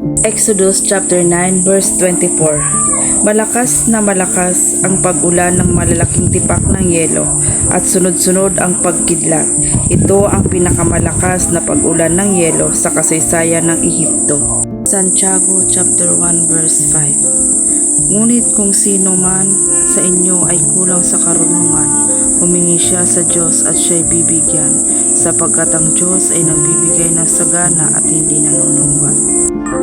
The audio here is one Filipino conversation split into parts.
Exodus chapter 9 verse 24. Malakas na malakas ang pag-ulan ng malalaking tipak ng yelo at sunod-sunod ang pagkidlat. Ito ang pinakamalakas na pag-ulan ng yelo sa kasaysayan ng Ehipto. Santiago chapter 1 verse 5. Ngunit kung sino man sa inyo ay kulang sa karunungan, humingi siya sa Diyos at siya'y bibigyan, sapagkat ang Diyos ay nagbibigay ng sagana at hindi nanunuwat.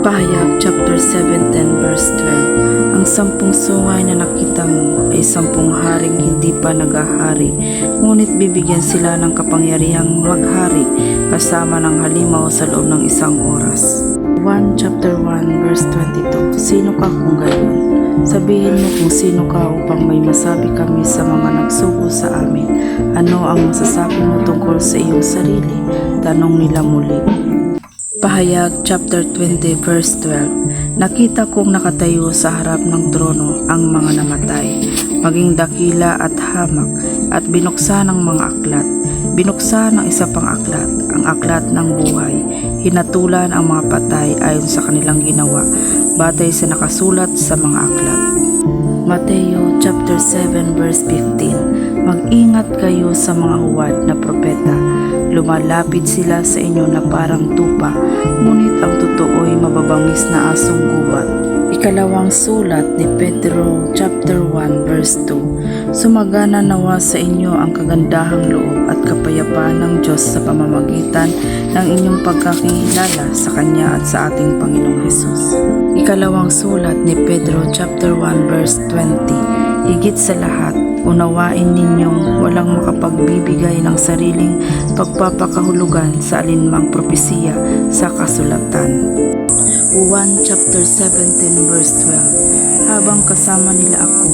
Pahayag chapter 17 verse 12. Ang 10 sungay na nakita mo ay 10 haring hindi pa naghahari, ngunit bibigyan sila ng kapangyarihang maghari kasama ng halimaw sa loob ng 1 oras. 1 chapter 1 verse 22. Sino ka kung gayon? Sabihin mo kung sino ka upang may masabi kami sa mga nagsugo sa amin. Ano ang masasabi mo tungkol sa iyong sarili? Tanong nila muli. Pahayag chapter 20 verse 12. Nakita kong nakatayo sa harap ng trono ang mga namatay, maging dakila at hamak, at binuksan ng mga aklat. Binuksan ng isa pang aklat, ang aklat ng buhay. Hinatulan ang mga patay ayon sa kanilang ginawa, batay sa nakasulat sa mga aklat. Mateo chapter 7 verse 15. Mag-ingat kayo sa mga huwad na propeta. Lumalapit sila sa inyo na parang tupa, ngunit ang totoo'y mababangis na asong gubat. Ikalawang sulat ni Pedro chapter 1 verse 2. Sumagana nawa sa inyo ang kagandahang loob at kapayapaan ng Diyos sa pamamagitan ng inyong pagkakilala sa Kanya at sa ating Panginoong Hesus. Ikalawang sulat ni Pedro chapter 1 verse 20. Higit sa lahat, unawain ninyong walang makapagbibigay ng sariling pagpapakahulugan sa alinmang propesiya sa kasulatan. 1 chapter 17 verse 12. Habang kasama nila ako,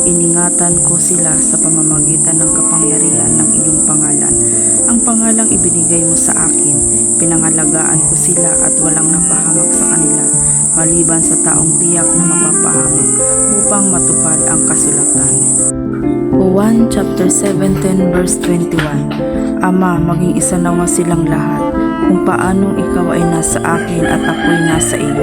iningatan ko sila sa pamamagitan ng kapangyarihan ng iyong pangalan. Ang pangalang ibinigay mo sa akin, pinangalagaan ko sila at walang napahamak sa kanila, maliban sa taong tiyak na mapapahamak, upang matupad ang kasulatan. 1 chapter 17 verse 21. Ama, maging isa nawa silang lahat, kung paanong ikaw ay nasa akin at ako'y nasa iyo.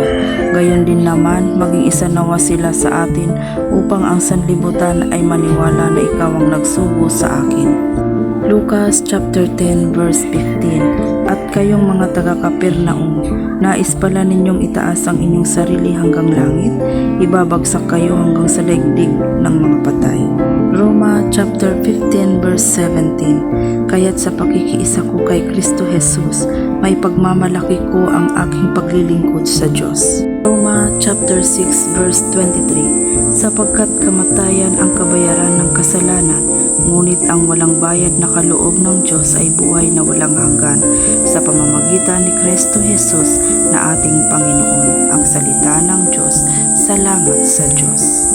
Gayon din naman, maging isa nawa sila sa atin, upang ang sanlibutan ay maniwala na ikaw ang nagsugo sa akin. Lucas chapter 10 verse 15. At kayong mga taga-Kapernaum, nais pala ninyong itaas ang inyong sarili hanggang langit, ibabagsak kayo hanggang sa daigdig ng mga patay. Roma chapter 15 verse 17. Kaya't sa pakikiisa ko kay Kristo Jesus, may pagmamalaki ko ang aking paglilingkod sa Diyos. Roma chapter 6 verse 23. Sapagkat kamatayan ang kabayaran ng kasalanan, ngunit ang walang bayad na kaloob ng Diyos ay buhay na walang hanggan sa pamamagitan ni Kristo Jesus na ating Panginoon. Ang salita ng Diyos. Salamat sa Diyos.